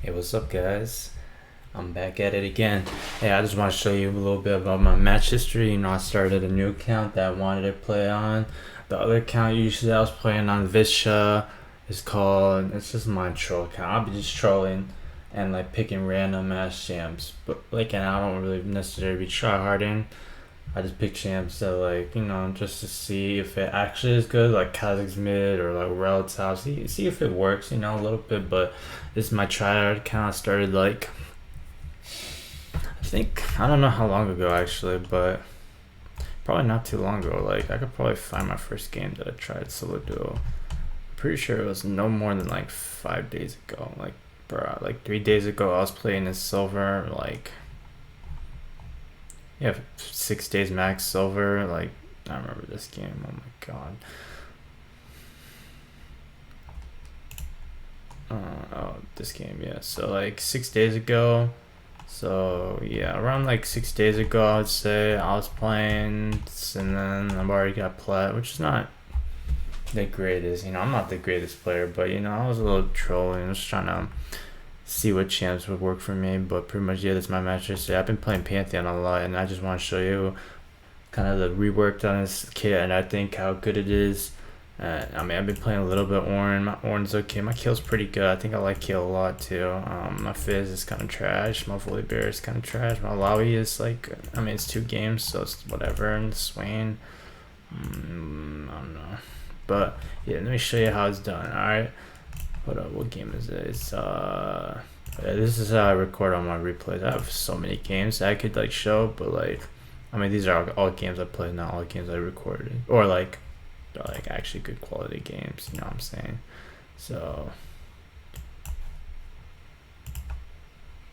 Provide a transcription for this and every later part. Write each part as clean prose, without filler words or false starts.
Hey, what's up, guys? I'm back at it again. Hey, I just want to show you a little bit about my match history. I started a new account that I wanted to play on. The other account usually I was playing on Visha it's just my troll account. I'll be just trolling and like picking random ass champs. But and I don't really necessarily be tryharding. I just pick champs that just to see if it actually is good, like Kazakh's mid or like Rel's house. See if it works, a little bit. But this is my tryhard account. I started I don't know how long ago actually, but probably not too long ago. Like I could probably find my first game that I tried solo duo. Pretty sure it was no more than like 5 days ago. Like bro, like 3 days ago I was playing in silver. Like yeah, 6 days max silver. Like I remember this game. Oh my god. This game, yeah. So like 6 days ago. So yeah, around like 6 days ago, I would say I was playing, and then I've already got plat, which is not the greatest. I'm not the greatest player, but I was a little trolling, just trying to see what champs would work for me. But pretty much, yeah, that's my match history. I've been playing Pantheon a lot, and I just want to show you kind of the reworked on this kit, and I think how good it is. I've been playing a little bit Ornn. My Ornn's okay. My kill's pretty good. I think I like kill a lot too. My Fizz is kind of trash. My Volibear is kind of trash. My Lowy is it's 2 games, so it's whatever. And Swain, I don't know. But yeah, let me show you how it's done. Alright. Hold up, what game is this? This is how I record on my replays. I have so many games that I could show, but these are all games I played, not all games I recorded. Or actually good quality games, you know what I'm saying? So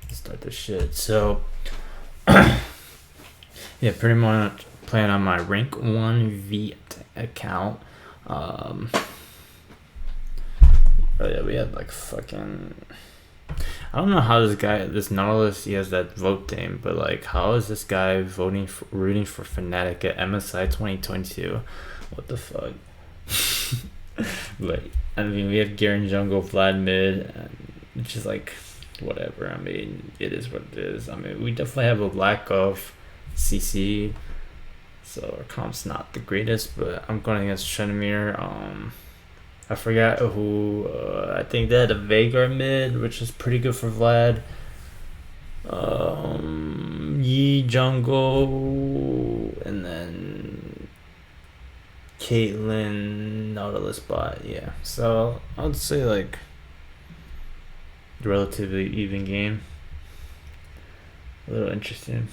let's start this shit. So yeah, pretty much playing on my rank 1 V account. Yeah, we had fucking, I don't know how this Nautilus, he has that vote thing, but how is this guy rooting for Fnatic at MSI 2022? What the fuck? We have Garen jungle, Vlad mid, and it's just whatever. It is what it is. We definitely have a lack of CC, so our comp's not the greatest, but I'm going against Shenmir. I forgot who, I think they had a Veigar mid, which is pretty good for Vlad. Yi jungle, and then Caitlyn Nautilus bot, yeah. So I would say relatively even game. A little interesting.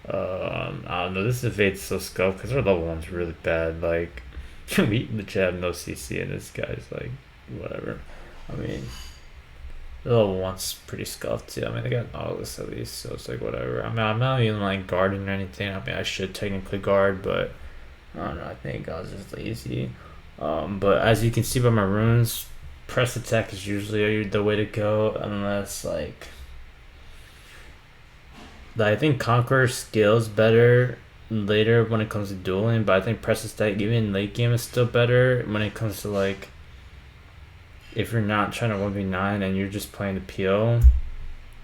I don't know. This evades so scuffed because our level 1's really bad. We legit have no CC, and this guy's whatever. The level 1's pretty scuffed too. They got Nautilus at least, so it's whatever. I'm not even guarding or anything. I should technically guard, but I don't know, I think I was just lazy. But as you can see by my runes, press attack is usually the way to go, unless I think Conqueror scales better later when it comes to dueling, but I think press attack even late game is still better when it comes to if you're not trying to 1v9 and you're just playing the PO,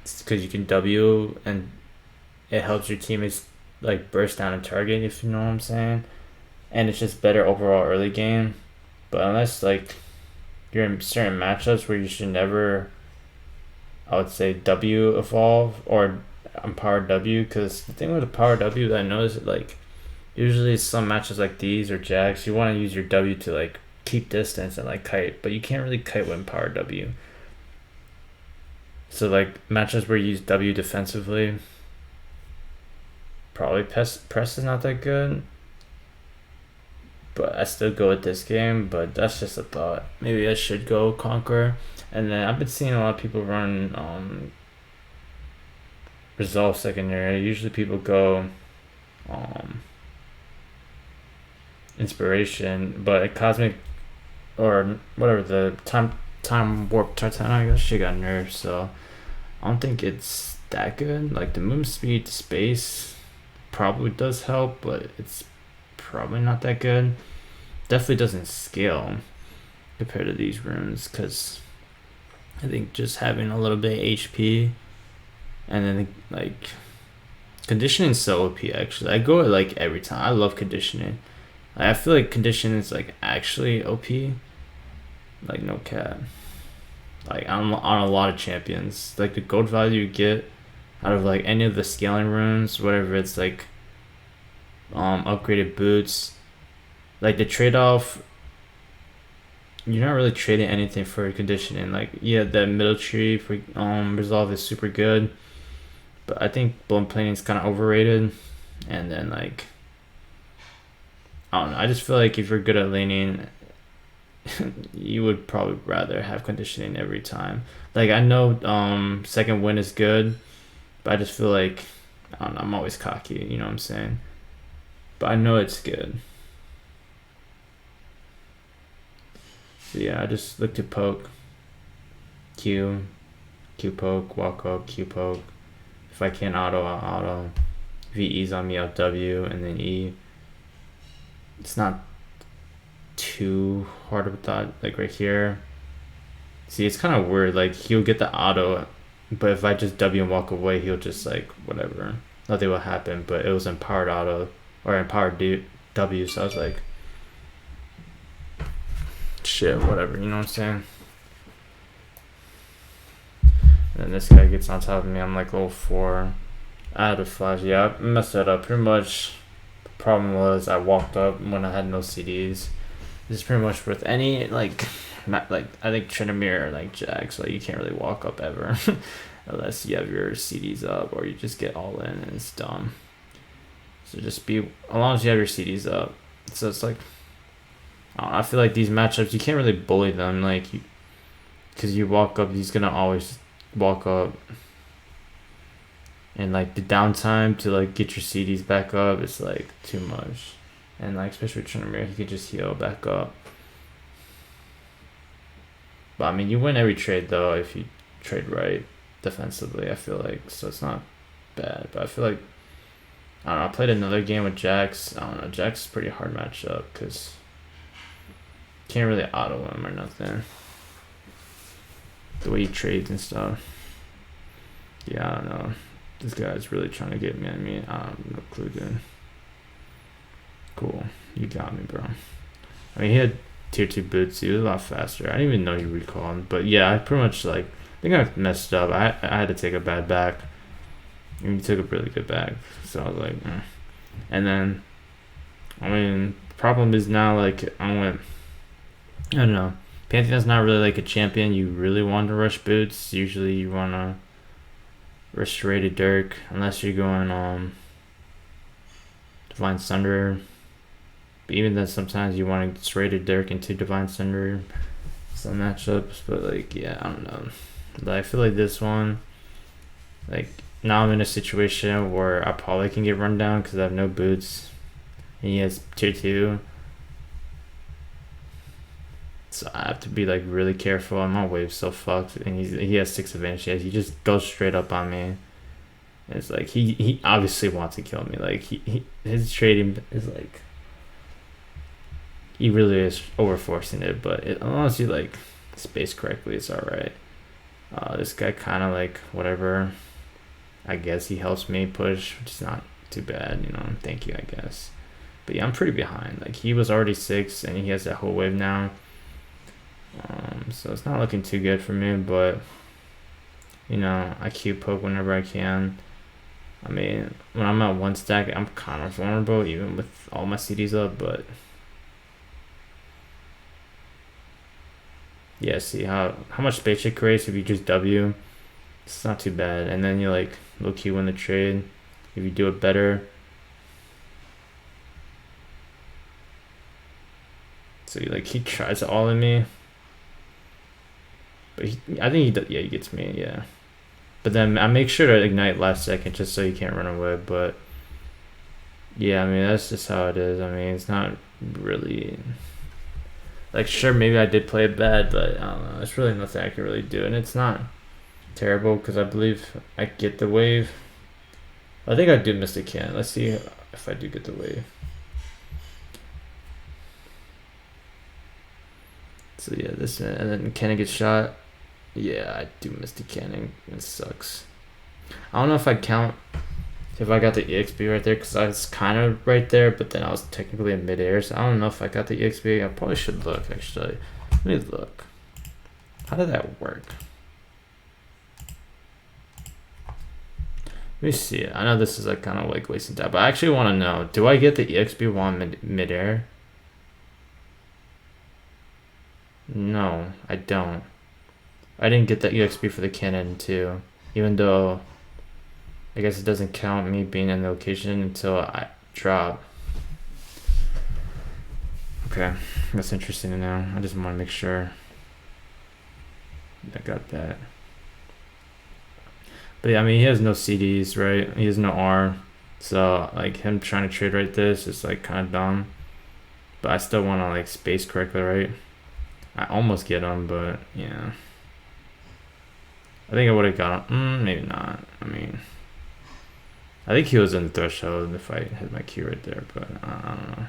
it's because you can W and it helps your teammates burst down and target, if you know what I'm saying. And it's just better overall early game. But unless you're in certain matchups where you should never, I would say, W evolve or power W, because the thing with the power W that I know is usually some matches like these or Jags, you want to use your W to keep distance and kite, but you can't really kite when power W. So matches where you use W defensively, probably press is not that good. But I still go with this game, but that's just a thought. Maybe I should go Conquer. And then I've been seeing a lot of people run Resolve secondary. Usually people go Inspiration, but Cosmic or whatever, the time warp Titanic, that shit got nerfed, so I don't think it's that good. The movement speed to space probably does help, but it's probably not that good. Definitely doesn't scale compared to these runes, because I think just having a little bit of HP, and then like conditioning is so OP actually. I go it like every time. I love conditioning. Like, I feel like conditioning is like actually OP. Like no cap. Like on a lot of champions, like the gold value you get out of like any of the scaling runes, whatever it's like, upgraded boots, like the trade off. You're not really trading anything for conditioning. Like yeah, that middle tree for resolve is super good, but I think blood plating is kind of overrated. And then like I don't know. I just feel like if you're good at laning, you would probably rather have conditioning every time. Like I know second win is good, but I just feel like I don't know, I'm always cocky, you know what I'm saying? But I know it's good. So yeah, I just look to poke, Q, Q poke, walk up, Q poke. If I can't auto, I'll auto. If he E's on me, I'll W and then E. It's not too hard of a thought, like right here. See, it's kind of weird. Like he'll get the auto, but if I just W and walk away, he'll just like whatever. Nothing will happen. But it was empowered auto or empowered W, so I was like, shit, whatever. You know what I'm saying? And then this guy gets on top of me. I'm like level 4. I had a flash. Yeah, I messed that up pretty much. The problem was I walked up when I had no CDs. This is pretty much with any like I think Trinamir or like Jax, like you can't really walk up ever unless you have your CDs up or you just get all in and it's dumb. So just be, as long as you have your CDs up. So it's like I feel like these matchups you can't really bully them like because you walk up, he's gonna always walk up. And like the downtime to like get your CDs back up, it's like too much. And like especially with Trinamir, he could just heal back up. But I mean, you win every trade though if you trade right defensively. I feel like so it's not bad. But I feel like I don't know. I played another game with Jax. I don't know. Jax is a pretty hard matchup because can't really auto him or nothing. The way he trades and stuff. Yeah, I don't know. This guy's really trying to get me at me. I have no clue, dude. Cool. You got me, bro. I mean, he had tier 2 boots. He was a lot faster. I didn't even know he recalled. But yeah, I pretty much like, I think I messed up. I had to take a bad back. And he took a really good back. So I was like, eh. And then, I mean, the problem is now, like, I don't know. Pantheon's not really like a champion. You really want to rush boots. Usually you want to Restorated Dirk, unless you're going Divine Thunder. But even then, sometimes you want to Restorated Dirk into Divine Thunder. Some matchups, but like, yeah, I don't know. But I feel like this one, like, now I'm in a situation where I probably can get run down because I have no boots. And he has tier 2. So I have to be like really careful. And my wave's so fucked, and he has 6 advantage. He just goes straight up on me. And it's like he obviously wants to kill me. Like his trading is like he really is overforcing it. But as long as you like space correctly, it's all right. This guy kind of like whatever. I guess he helps me push, which is not too bad. You know, thank you, I guess. But yeah, I'm pretty behind. Like he was already 6, and he has that whole wave now. So it's not looking too good for me, but you know, I Q poke whenever I can. I mean, when I'm at 1 stack, I'm kind of vulnerable even with all my CDs up, but yeah, see how much space it creates if you just W. It's not too bad, and then you like low key win the trade if you do it better. So he tries to all in me. But I think he does, yeah, he gets me, yeah. But then I make sure to ignite last second just so he can't run away. But yeah, I mean, that's just how it is. I mean, it's not really like, sure, maybe I did play it bad, but I don't know. It's really nothing I can really do, and it's not terrible because I believe I get the wave. I think I do miss the can. Let's see if I do get the wave. So yeah, this and then Kenny gets shot. Yeah, I do miss the cannon. It sucks. I don't know if I count if I got the EXP right there because I was kind of right there, but then I was technically in midair. So I don't know if I got the EXP. I probably should look actually. Let me look. How did that work? Let me see it. I know this is like kind of like wasting time, but I actually want to know: do I get the EXP while I'm midair? No, I don't. I didn't get the EXP for the cannon too, even though I guess it doesn't count me being in the location until I drop. Okay, that's interesting to know. I just want to make sure I got that. But yeah, I mean, he has no CDs, right? He has no R. So, like, him trying to trade right this is, like, kind of dumb. But I still want to, like, space correctly, right? I almost get him, but, yeah. I think I would have got him. Maybe not. I mean, I think he was in the threshold if I had my Q right there, but I don't know.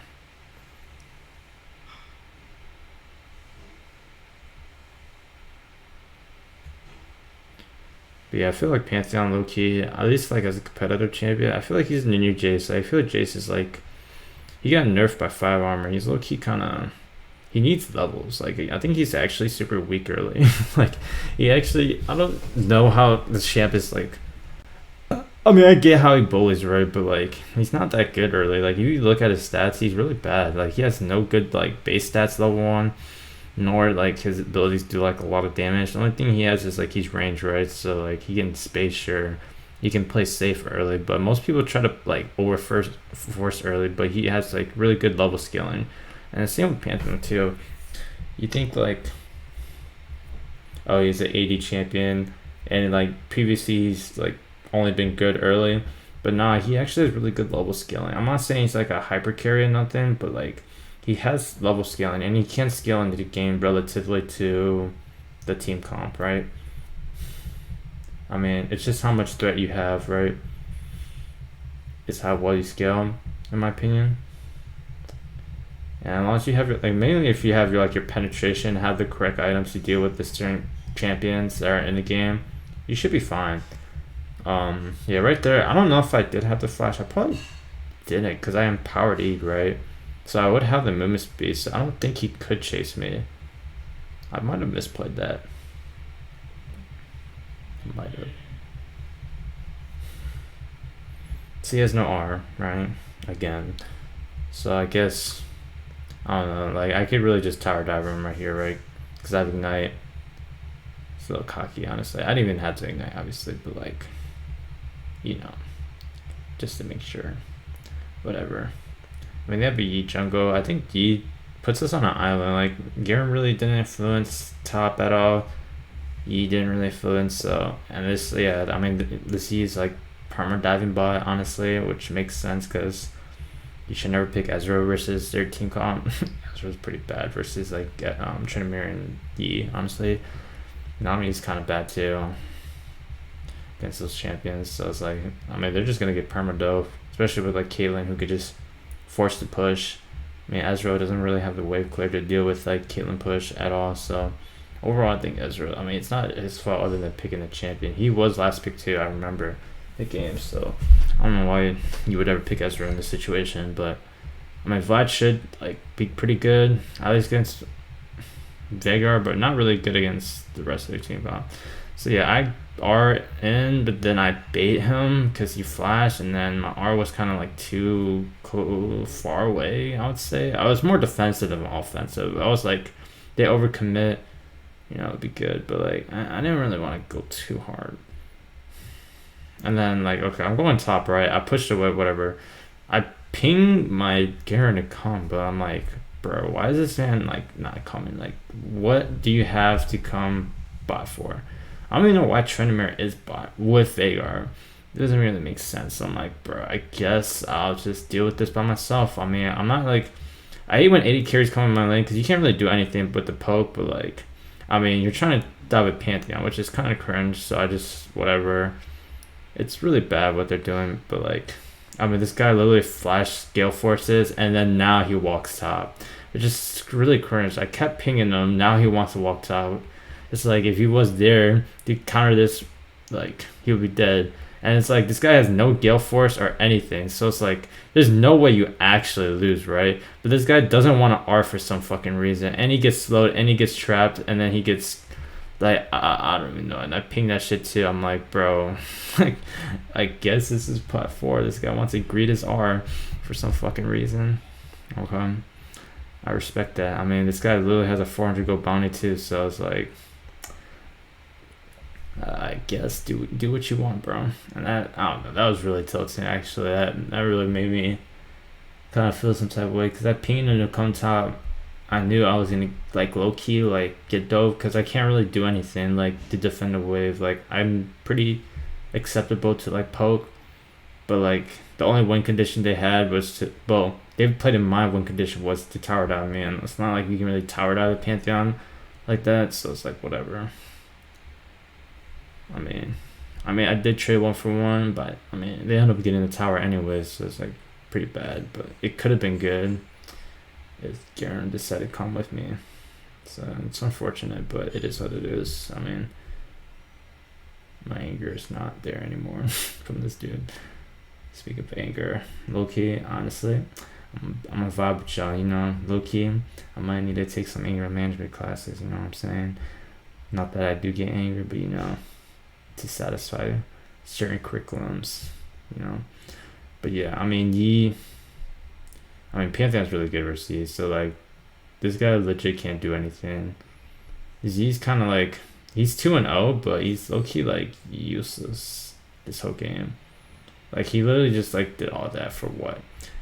But yeah, I feel like Pantheon low-key, at least like as a competitive champion, I feel like he's the new Jace. I feel like Jace is like, he got nerfed by 5 armor. He's low-key kind of, he needs levels. Like, I think he's actually super weak early. Like, he actually, I don't know how the champ is like, I mean, I get how he bullies, right? But like, he's not that good early. Like, if you look at his stats, he's really bad. Like, he has no good like base stats level 1, nor like his abilities do like a lot of damage. The only thing he has is like he's range, right? So like he can space, sure, he can play safe early, but most people try to like over force early. But he has like really good level scaling, and the same with Pantheon too. You think like, oh, he's an AD champion, and like previously he's like only been good early, but nah, he actually has really good level scaling. I'm not saying he's like a hyper carry or nothing, but like he has level scaling and he can scale into the game relatively to the team comp, right? I mean, it's just how much threat you have, right? It's how well you scale, in my opinion. And as long as you have your, like, mainly if you have your like your penetration, have the correct items to deal with the certain champions that are in the game, you should be fine. Yeah, right there. I don't know if I did have the flash. I probably didn't because I am powered E, right? So I would have the movement speed. So I don't think he could chase me. I might have misplayed that. I might have. So he has no R, right? Again. So I guess, I don't know. Like, I could really just tower dive him right here, right? Because I have ignite. It's a little cocky, honestly. I didn't even have to ignite, obviously, but like, you know, just to make sure. Whatever. I mean, they have a Yi jungle. I think Yi puts us on an island. Like, Garen really didn't influence top at all. Yi didn't really influence, so, and this, yeah, I mean, this Yi is like perma diving bot, honestly, which makes sense because you should never pick Ezreal versus their team comp. Ezreal's pretty bad versus like Trinamir and Yi, honestly. Nami's kind of bad too against those champions, so it's like, I mean, they're just gonna get perma dove, especially with like Caitlyn, who could just force the push. I mean, Ezreal doesn't really have the wave clear to deal with like Caitlyn push at all, so overall I think Ezreal, I mean, it's not his fault other than picking the champion. He was last pick too, I remember the game, so I don't know why you would ever pick Ezreal in this situation, but I mean, Vlad should like be pretty good, at least against Veigar, but not really good against the rest of their team comp. So yeah, I R in, but then I bait him because he flashed, and then my R was kind of like too far away, I would say. I was more defensive than offensive. I was like, they overcommit, you know, it'd be good, but like, I didn't really want to go too hard. And then like, okay, I'm going top right. I pushed away, whatever. I ping my Garen to come, but I'm like, bro, why is this man like not coming? Like, what do you have to come bot for? I don't even know why Trinamir is bot with Veigar. It doesn't really make sense. So I'm like, bro, I guess I'll just deal with this by myself. I mean, I'm not like, I hate when 80 carries come in my lane because you can't really do anything but the poke, but like, I mean, you're trying to dive with Pantheon, which is kind of cringe, so I just, whatever. It's really bad what they're doing, but like, I mean, this guy literally flashed Gale Forces, and then now he walks top. It's just really cringe. I kept pinging him, now he wants to walk top. It's like if he was there to counter this, like he would be dead. And it's like this guy has no gale force or anything, so it's like there's no way you actually lose, right? But this guy doesn't want to R for some fucking reason, and he gets slowed, and he gets trapped, and then he gets like I don't even know. And I ping that shit too. I'm like, bro, like I guess this is pot 4. This guy wants to greet his R for some fucking reason. Okay, I respect that. I mean, this guy literally has a 400 gold bounty too, so it's like. I guess do what you want, bro. And that, I don't know, that was really tilting actually. That really made me kind of feel some type of way, because that ping into come top, I knew I was gonna like low key like get dove, because I can't really do anything like to defend a wave. Like I'm pretty acceptable to like poke, but like the only win condition they had was to, well, they played in my win condition was to tower dive me, and it's not like you can really tower dive the Pantheon like that, so it's like whatever. I mean, I did trade 1-for-1, but I mean, they ended up getting the tower anyways, so it's like pretty bad. But it could have been good if Garen decided to come with me. So it's unfortunate, but it is what it is. I mean, my anger is not there anymore from this dude. Speak of anger, low key, honestly, I'm a vibe with y'all. You know, low key, I might need to take some anger management classes. You know what I'm saying? Not that I do get angry, but you know, to satisfy certain curriculums, you know. But yeah, I mean Pantheon's really good versus Yi, so like this guy legit can't do anything. Yi's kind of like, he's 2-0, but he's low-key like useless this whole game. Like he literally just like did all that for what?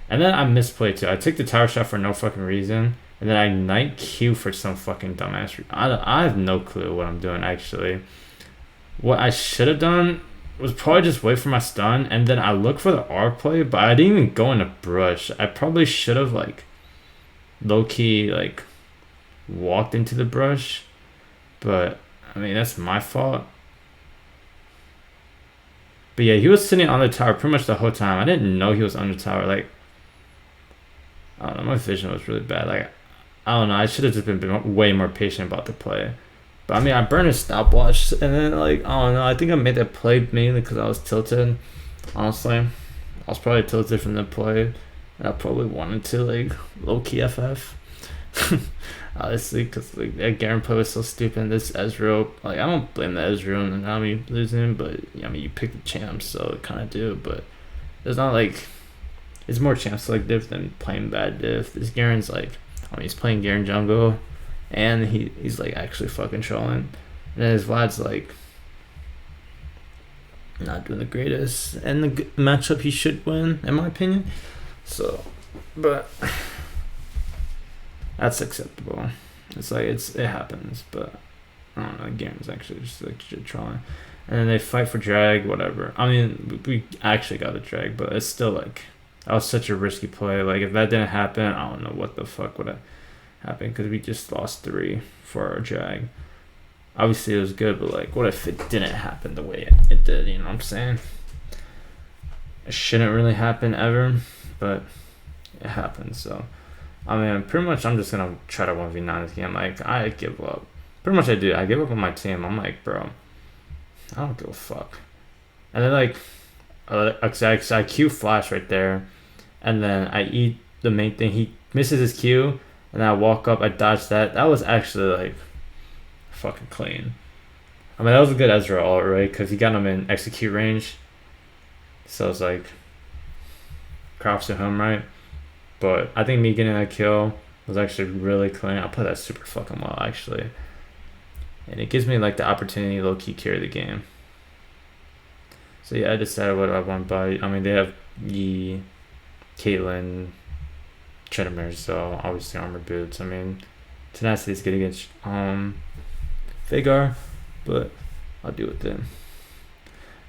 And then I misplayed too. I took the tower shot for no fucking reason, and then I night Q for some fucking dumbass I have no clue what I'm doing actually. What I should have done was probably just wait for my stun, and then I look for the R play, but I didn't even go in a brush. I probably should have like low-key like walked into the brush, but I mean that's my fault. But yeah, he was sitting on the tower pretty much the whole time. I didn't know he was on the tower. Like, I don't know, my vision was really bad. Like, I don't know, I should have just been way more patient about the play. But I mean, I burned a stopwatch, and then like, I don't know, I think I made that play mainly because I was tilted. Honestly, I was probably tilted from the play, and I probably wanted to like low-key FF. Honestly, because like that Garen play was so stupid. This Ezreal, like I don't blame the Ezreal and how me losing, but I mean you pick the champs, so it kind of do. But it's not like it's more champs to like diff than playing bad diff. This Garen's like, I mean he's playing Garen jungle, and he's like actually fucking trolling, and then his Vlad's like not doing the greatest, and the matchup he should win in my opinion. So, but. That's acceptable. It's like it happens, but I don't know. Garen's actually just like shit trolling, and then they fight for drag, whatever. I mean, we actually got a drag, but it's still like that was such a risky play. Like if that didn't happen, I don't know what the fuck would have happened, because we just lost 3 for our drag. Obviously it was good, but like what if it didn't happen the way it did? You know what I'm saying? It shouldn't really happen ever, but it happened. So. I mean, pretty much I'm just going to try to 1v9 this game. Like, I give up. Pretty much I do. I give up on my team. I'm like, bro, I don't give a fuck. And then, like, I Q flash right there. And then I eat the main thing. He misses his Q. And then I walk up. I dodge that. That was actually, like, fucking clean. I mean, that was a good Ezra ult, right? Because he got him in execute range. So it's like, props to him, right? But I think me getting that kill was actually really clean. I played that super fucking well, actually. And it gives me like the opportunity to low-key carry the game. So yeah, I decided what I want to buy. I mean, they have Yi, Caitlyn, Tryndamere, so obviously armor boots. I mean, Tenacity is good against Vhagar, but I'll deal with it.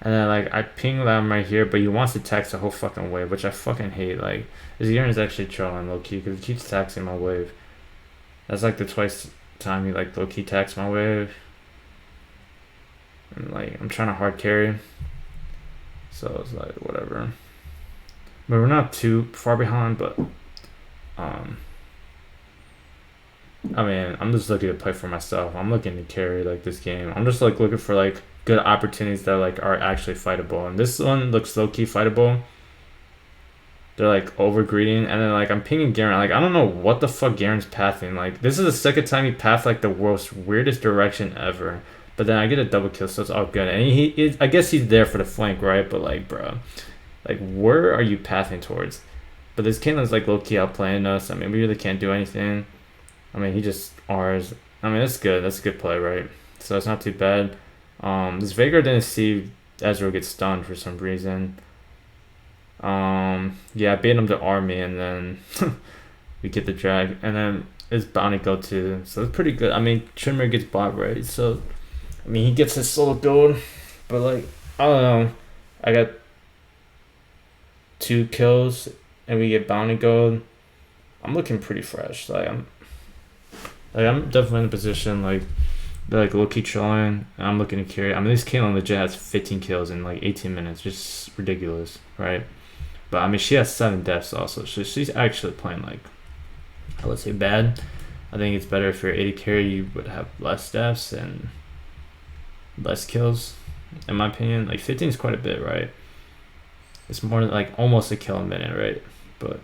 And then like I ping them right here, but he wants to tax the whole fucking wave, which I fucking hate. Like this Garen is actually trolling low key because he keeps taxing my wave. That's like the twice time he like low key taxed my wave. And like I'm trying to hard carry, so it's like whatever. But we're not too far behind, but I mean, I'm just looking to play for myself. I'm looking to carry like this game. I'm just like looking for like good opportunities that like are actually fightable. And this one looks low key fightable. They're like over greeting, and then like I'm pinging Garen. Like I don't know what the fuck Garen's pathing. Like this is the second time he pathed like the world's weirdest direction ever. But then I get a double kill, so it's all good. And I guess he's there for the flank, right? But like, bro, like where are you pathing towards? But this Caitlyn's like low key outplaying us. I mean, we really can't do anything. I mean, he just R's. I mean, that's good. That's a good play, right? So it's not too bad. This Veigar didn't see Ezreal get stunned for some reason. Yeah, I bait him to army, and then we get the drag, and then his bounty go too. So it's pretty good. I mean, Trimmer gets bot right, so I mean he gets his solo build, but like I don't know. I got 2 kills, and we get bounty gold. I'm looking pretty fresh. I'm definitely in a position like low key trolling. I'm looking to carry. I mean, this Caitlyn legit has 15 kills in like 18 minutes, just ridiculous, right? But I mean, she has 7 deaths also, so she's actually playing like, I would say bad. I think it's better if you're 80 carry, you would have less deaths and less kills. In my opinion, like 15 is quite a bit, right? It's more than like almost a kill a minute, right? But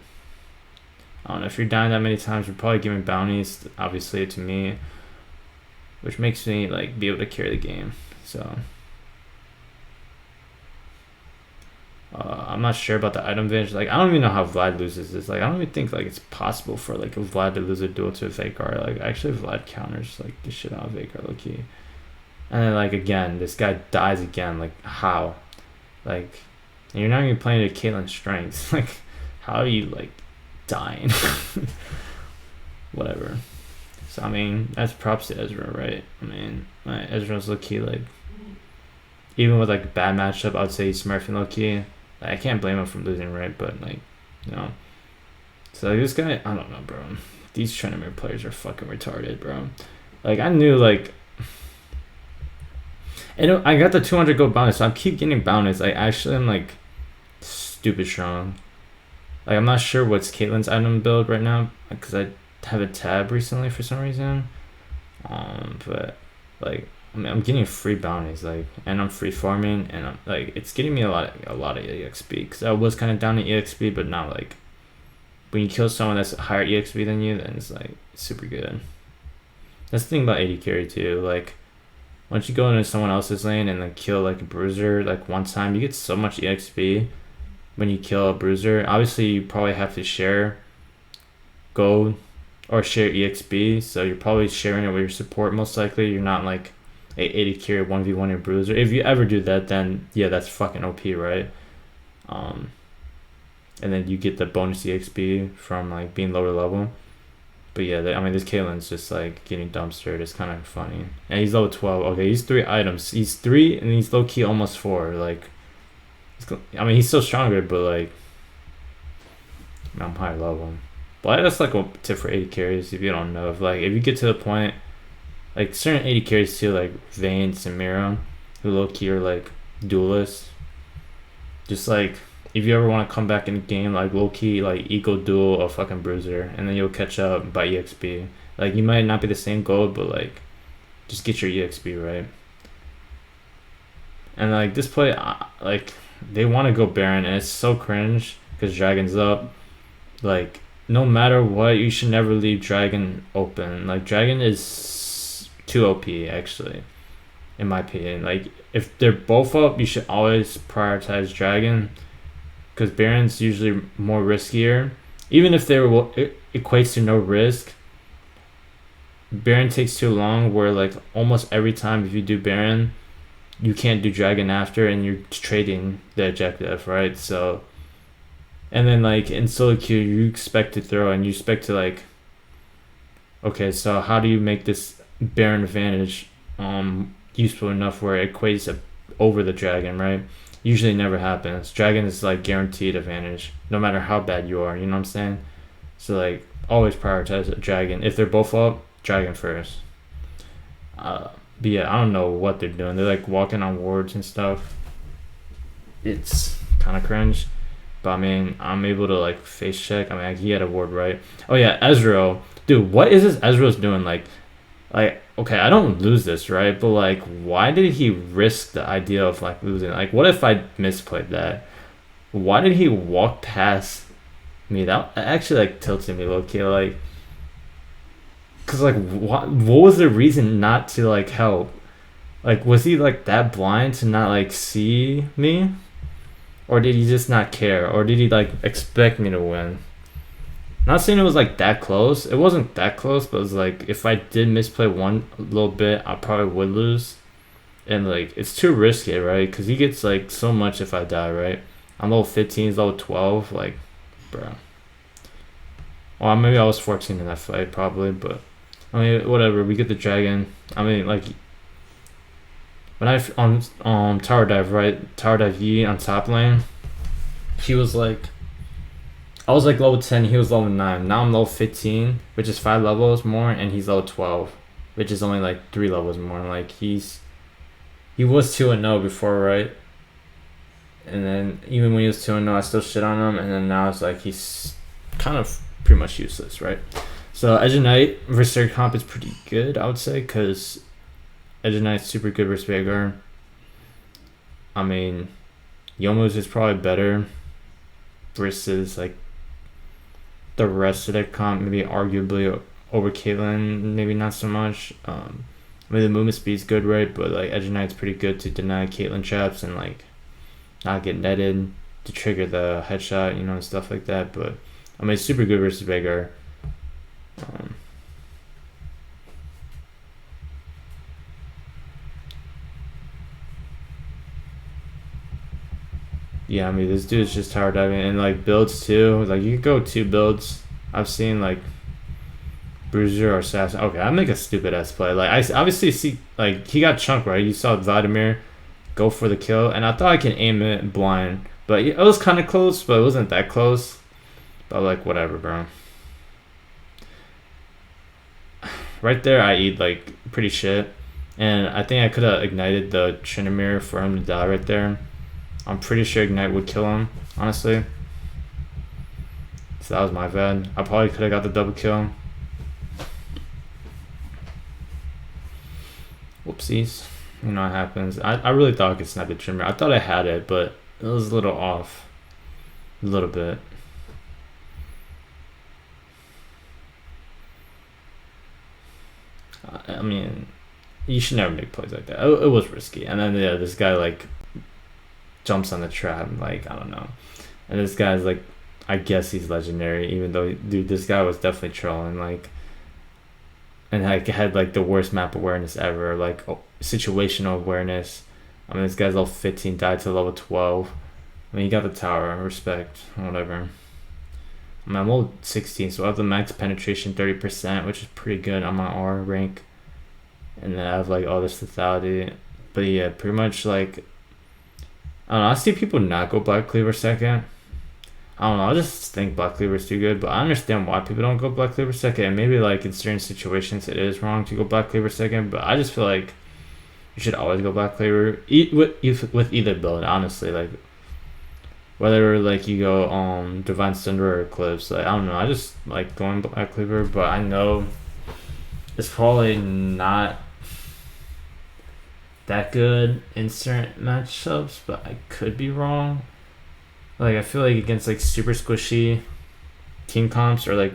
I don't know, if you're dying that many times, you're probably giving bounties, obviously, to me, which makes me like be able to carry the game. So I'm not sure about the item advantage. Like I don't even know how Vlad loses this. Like I don't even think like it's possible for like a Vlad to lose a duel to a Veigar. Like actually Vlad counters like the shit out of Veigar low key. And then like again, this guy dies again. Like how? Like and you're not even playing to Caitlyn's strengths. Like how are you like dying? Whatever. So I mean that's props to Ezra, right? I mean Ezra's low key like even with like a bad matchup, I would say he's smurfing low key. I can't blame him for losing, right? But like, you know. So like, this guy, I don't know, bro. These Tryndamere players are fucking retarded, bro. Like I knew like, and I got the 200 gold bonus, so I keep getting bonus. I actually am like stupid strong. Like I'm not sure what's Caitlyn's item build right now because I have a tab recently for some reason. But like. I mean, I'm getting free bounties, like, and I'm free farming, and I'm like, it's getting me a lot of EXP. Because I was kind of down to EXP, but now like, when you kill someone that's higher EXP than you, then it's like super good. That's the thing about AD carry too. Like, once you go into someone else's lane and then kill like a bruiser, like one time, you get so much EXP when you kill a bruiser. Obviously, you probably have to share gold or share EXP, so you're probably sharing it with your support. Most likely, you're not like 80 carry 1v1 your bruiser. If you ever do that, then yeah, that's fucking OP, right? And then you get the bonus EXP from like being lower level. But yeah, I mean this Caitlyn's just like getting dumpstered. It's kind of funny. And he's level 12. Okay, he's 3 items. He's 3 and he's low key almost 4. Like, I mean he's still stronger, but like I'm high level. But that's like a tip for 80 carries if you don't know. If you get to the point. Like certain 80 carries too, like Vayne, Samira, who low key are like duelists. Just like if you ever want to come back in the game, like low key, like eco duel a fucking bruiser, and then you'll catch up by EXP. Like you might not be the same gold, but like just get your EXP right. And like this play, like they want to go Baron, and it's so cringe because Dragon's up. Like no matter what, you should never leave Dragon open. Like Dragon is too OP actually, in my opinion. Like if they're both up, you should always prioritize Dragon because Baron's usually more riskier. Even if it equates to no risk, Baron takes too long where like almost every time if you do Baron, you can't do Dragon after and you're trading the objective, right? So and then like in solo queue you expect to throw and you expect to like, okay, so how do you make this Baron advantage useful enough where it equates over the Dragon, right? Usually never happens. Dragon is like guaranteed advantage no matter how bad you are, you know what I'm saying? So like always prioritize a Dragon. If they're both up, Dragon first. But yeah, I don't know what they're doing. They're like walking on wards and stuff. It's kind of cringe. But I mean, I'm able to like face check. I mean, he had a ward, right? Oh yeah, Ezreal. Dude, what is this Ezreal's doing? Like, okay, I don't lose this, right? But like, why did he risk the idea of like losing? Like, what if I misplayed that? Why did he walk past me? That actually like tilted me low key. Like, cause like, what was the reason not to like help? Like, was he like that blind to not like see me? Or did he just not care? Or did he like expect me to win? Not saying it was like that close. It wasn't that close, but it was like if I did misplay one little bit, I probably would lose. And like it's too risky, right? Because he gets like so much if I die, right? I'm level 15, he's level 12. Like, bro. Well, maybe I was 14 in that fight, probably, but I mean, whatever. We get the dragon. I mean, like when I on tower dive, right? Tower dive Yi on top lane. He was like, I was like level 10. He was level 9. Now I'm level 15, which is 5 levels more, and he's level 12, which is only like 3 levels more. Like he was 2-0 before, right? And then even when he was 2-0, I still shit on him, and then now it's like he's kind of pretty much useless, right? So Edge of Knight versus their comp is pretty good, I would say, because Edge of Knight's super good versus Veigar. I mean, Youmuu's is probably better versus like the rest of their comp, maybe arguably over Caitlyn, maybe not so much. I mean, the movement speed's good, right? But like Edge of Knight's pretty good to deny Caitlyn traps and like not get netted to trigger the headshot, you know, and stuff like that. But I mean, it's super good versus Veigar. Yeah, I mean, this dude's just tower diving and like builds too. Like you could go 2 builds. I've seen like Bruiser or Assassin. Okay, I make a stupid ass play. Like I obviously see like he got chunked, right? You saw Vladimir go for the kill, and I thought I can aim it blind, but it was kind of close, but it wasn't that close. But like whatever, bro. Right there, I eat like pretty shit, and I think I could have ignited the Tryndamere for him to die right there. I'm pretty sure Ignite would kill him, honestly. So that was my bad. I probably could have got the double kill. Whoopsies. You know what happens. I really thought I could snap the Tryndamere. I thought I had it, but it was a little off. A little bit. I mean, you should never make plays like that. It was risky. And then yeah, this guy like jumps on the trap, like I don't know. And this guy's like, I guess he's legendary, even though dude, this guy was definitely trolling, like, and like had like the worst map awareness ever, like situational awareness. I mean, this guy's level 15, died to level 12. I mean, he got the tower, respect, whatever. I mean, I'm level 16, so I have the max penetration 30%, which is pretty good on my R rank. And then I have like all this lethality. But yeah, pretty much like, I don't know, I see people not go Black Cleaver second. I don't know, I just think Black Cleaver is too good, but I understand why people don't go Black Cleaver second, and maybe like in certain situations it is wrong to go Black Cleaver second, but I just feel like you should always go Black Cleaver with either build, honestly. Like whether like you go Divine Thunder or Eclipse, like I don't know, I just like going Black Cleaver, but I know it's probably not that good in certain matchups, but I could be wrong. Like I feel like against like super squishy team comps or like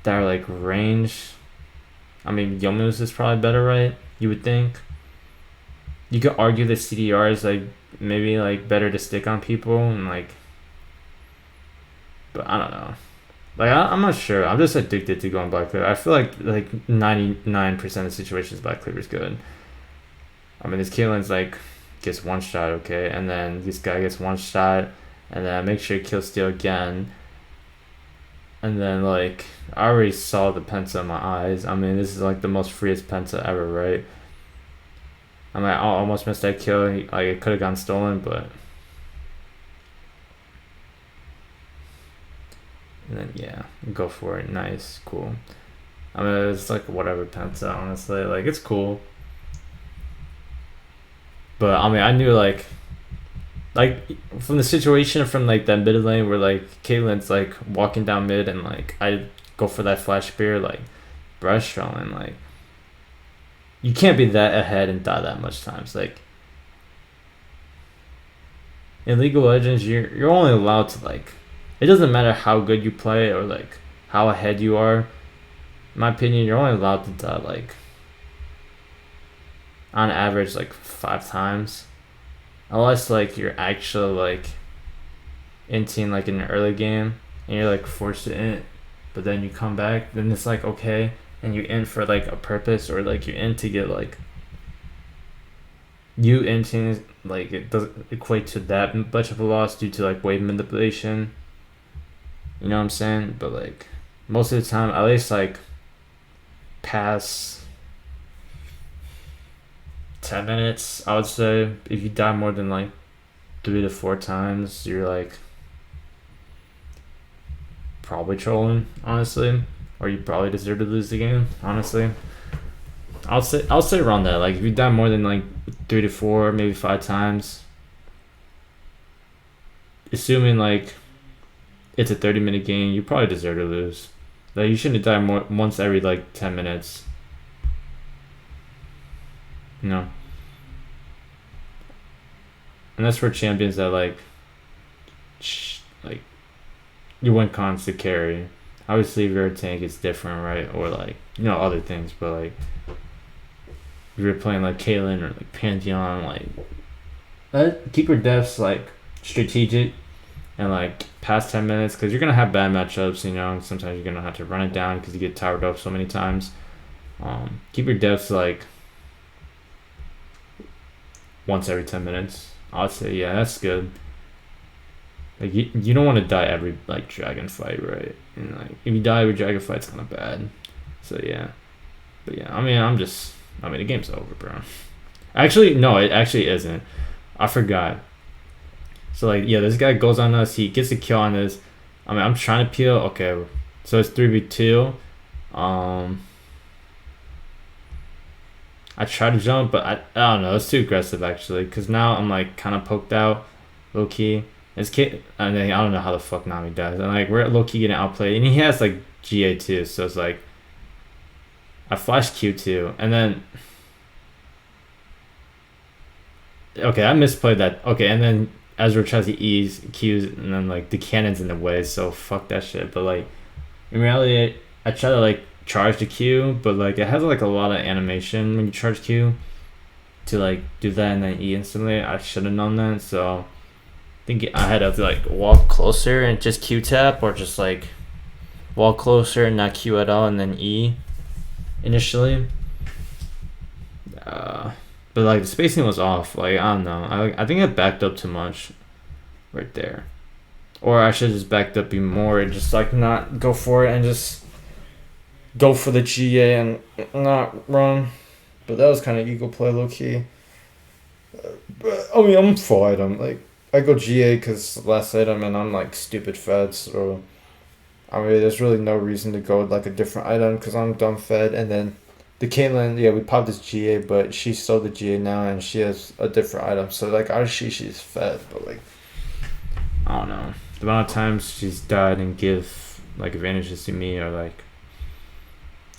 that are like range, I mean Youmuu's is probably better, right? You would think. You could argue that CDR is like maybe like better to stick on people and like, but I don't know. Like I'm not sure. I'm just addicted to going Black Cleaver. I feel like 99% of situations Black Cleaver is good. I mean, this Caitlyn's like gets one shot, okay, and then this guy gets one shot, and then I make sure he kills steal again, and then like I already saw the penta in my eyes. I mean, this is like the most freest penta ever, right? I mean, I almost missed that kill. Like it could have gotten stolen, but and then yeah, go for it. Nice, cool. I mean, it's like whatever penta, honestly. Like it's cool. But I mean, I knew like like from the situation from like that mid lane where like Caitlyn's like walking down mid and like I go for that flash spear, like brush strolling, like you can't be that ahead and die that much times. Like in League of Legends, you're only allowed to like, it doesn't matter how good you play or like how ahead you are. In my opinion, you're only allowed to die like on average like 5 times, unless like you're actually like inting like in an early game and you're like forced to int, but then you come back, then it's like okay, and you int for like a purpose or like you int to get like you inting, like it doesn't equate to that much of a loss due to like wave manipulation. You know what I'm saying? But like most of the time, at least like past 10 minutes, I would say if you die more than like 3 to 4 times, you're like probably trolling, honestly, or you probably deserve to lose the game, honestly. I'll say around that. Like if you die more than like 3 to 4, maybe 5 times, assuming like it's a 30-minute game, you probably deserve to lose. Like you shouldn't die more once every like 10 minutes. You know. And that's for champions that like you win cons to carry. Obviously, if you're a tank, it's different, right? Or like other things, but like if you're playing like Caitlyn or like Pantheon, like keep your deaths like strategic and like past 10 minutes because you're gonna have bad matchups. Sometimes you're gonna have to run it down because you get towered up so many times. Keep your deaths like once every 10 minutes. I'd say yeah, that's good. Like you don't want to die every like dragon fight, right? And like if you die every dragon fight, it's kind of bad. So yeah, but yeah, the game's over, bro. Actually, no, it actually isn't. I forgot. So like yeah, this guy goes on us. He gets a kill on us. I'm trying to peel. Okay, so it's 3v2. I try to jump, but I don't know. It's too aggressive actually, cause now I'm like kind of poked out, low key. I don't know how the fuck Nami dies. And like we're low key getting outplayed, and he has like GA too. So it's like I flash Q2, and then okay, I misplayed that. Okay, and then Ezra tries to ease Qs, and then like the cannon's in the way, so fuck that shit. But like in reality, I try to like charge the Q, but like it has like a lot of animation when you charge Q to like do that and then E instantly. I should have known that, so I think I had to like walk closer and just Q tap, or just like walk closer and not Q at all and then E initially. But like the spacing was off. Like I don't know. I think I backed up too much right there, or I should have just backed up even more and just like not go for it and just go for the GA and not run. But that was kind of ego play, low key. But I mean, I'm full item. Like I go GA because last item, and I'm like stupid fed. So I mean, there's really no reason to go with like a different item because I'm dumb fed. And then the Caitlyn, yeah, we popped this GA, but she sold the GA now and she has a different item. So like obviously she's fed, but like I don't know. The amount of times she's died and give like advantages to me, or like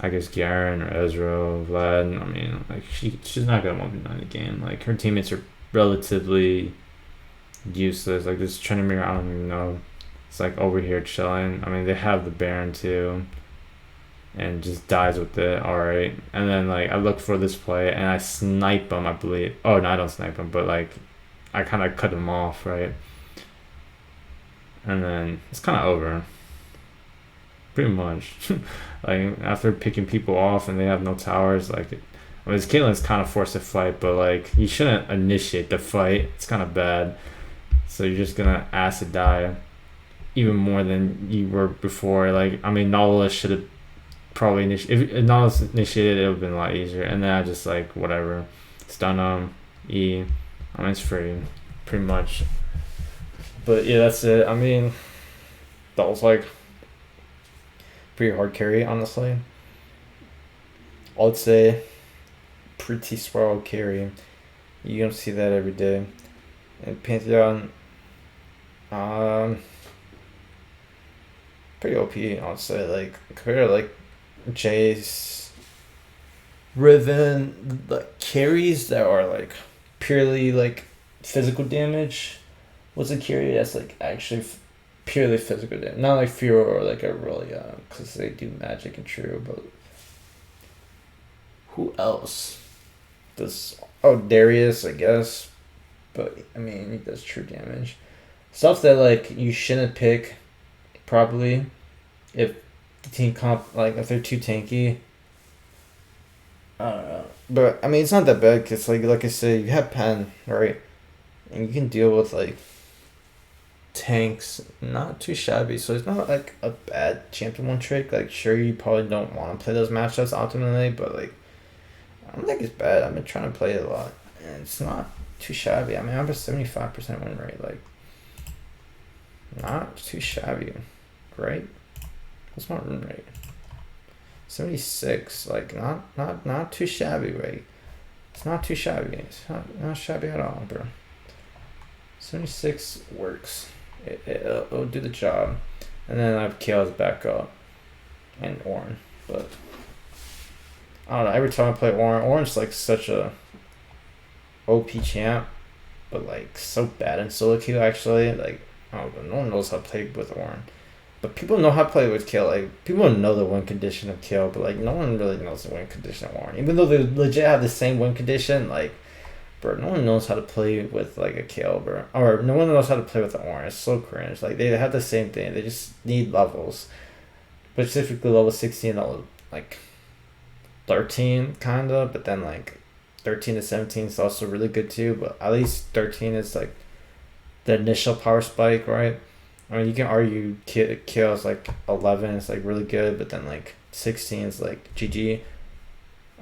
I guess Garen or Ezra or Vlad. I mean, like she's not gonna 1v9 the game. Like her teammates are relatively useless. Like this Trinamir, I don't even know. It's like over here chilling. I mean, they have the Baron too, and just dies with it. All right, and then like I look for this play and I snipe him. I believe. Oh no, I don't snipe him, but like I kind of cut him off, right? And then it's kind of over. Pretty much. Like after picking people off and they have no towers, like Caitlyn's kind of forced to fight, but like you shouldn't initiate the fight. It's kind of bad. So you're just gonna acid die even more than you were before. Like I mean, Nautilus should have probably if Nautilus initiated, it would have been a lot easier. And then I just like whatever, stun him, E. I mean, it's free, pretty much. But yeah, that's it. I mean, that was like pretty hard carry, honestly. I would say pretty swell carry. You don't see that every day. And Pantheon, pretty OP, I'll say. Like compared to like Jace, Riven, the carries that are like purely like physical damage. What's a carry that's like actually purely physical damage? Not like Furo or like Aurelia, because they do magic and true, but who else? Does Darius, I guess, but I mean he does true damage. Stuff that like you shouldn't pick, probably, if the team comp like if they're too tanky. I don't know, but I mean it's not that bad because like I said, you have Pen, right, and you can deal with like tanks, not too shabby. So it's not like a bad champion one trick. Like sure you probably don't want to play those matchups optimally, but like I don't think it's bad. I've been trying to play it a lot, and it's not too shabby. I mean, I have a 75% win rate. Like, not too shabby, right? What's my win rate? 76. Like, not too shabby, right? It's not too shabby. It's not shabby at all, bro. 76 works. It'll do the job. And then I have Kale's backup and Ornn, but I don't know. Every time I play Ornn's like such a OP champ, but like so bad in solo queue actually. Like I don't know, no one knows how to play with Ornn, but people know how to play with Kill. Like people know the win condition of Kill, but like no one really knows the win condition of Ornn. Even though they legit have the same win condition, like bro, no one knows how to play with like a Kill, bro, or no one knows how to play with the Ornn. It's so cringe. Like they have the same thing. They just need levels, but specifically level 16, level like 13 kinda, but then like 13 to 17 is also really good too, but at least 13 is like the initial power spike, right? I mean you can argue Kill is like 11 is like really good, but then like 16 is like GG.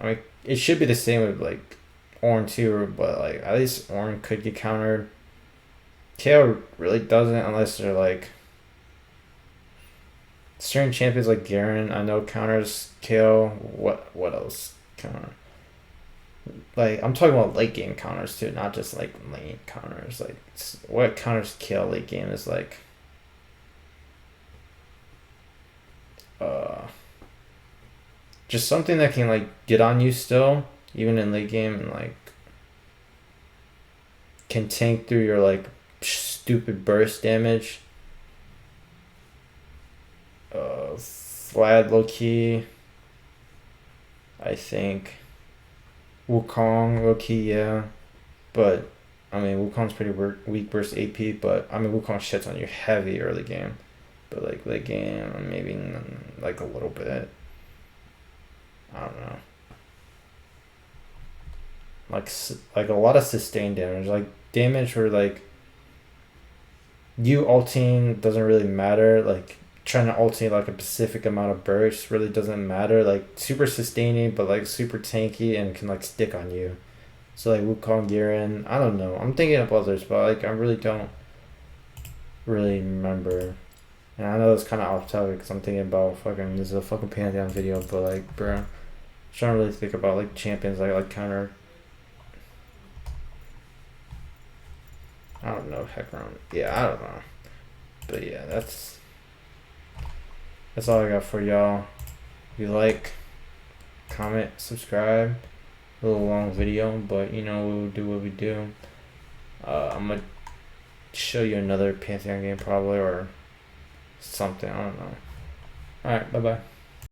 I mean it should be the same with like Ornn too, but like at least Ornn could get countered. Kill really doesn't unless they're like certain champions like Garen, I know counters Kill. What else counter? Like I'm talking about late game counters too, not just like lane counters. Like what counters Kill late game is like just something that can like get on you still, even in late game, and like can tank through your like stupid burst damage. Vlad low key, I think. Wukong low key, yeah, but I mean Wukong's pretty weak versus AP, but I mean Wukong shits on you heavy early game, but like late game maybe like a little bit. I don't know. Like a lot of sustained damage, like damage where like you ulting doesn't really matter, like trying to ultimate like a specific amount of burst really doesn't matter, like super sustaining but like super tanky and can like stick on you. So like Wukong, Garen, I don't know, I'm thinking of others, but like I really don't really remember. And I know it's kind of off topic because I'm thinking about fucking, this is a fucking Pantheon video, but like bro, I'm trying to really think about like champions like counter. I don't know, heck around. Yeah, I don't know. But yeah, that's all I got for y'all. If you like, comment, subscribe. A little long video, but you know we'll do what we do. I'm gonna show you another Pantheon game probably, or something, I don't know. Alright, bye bye.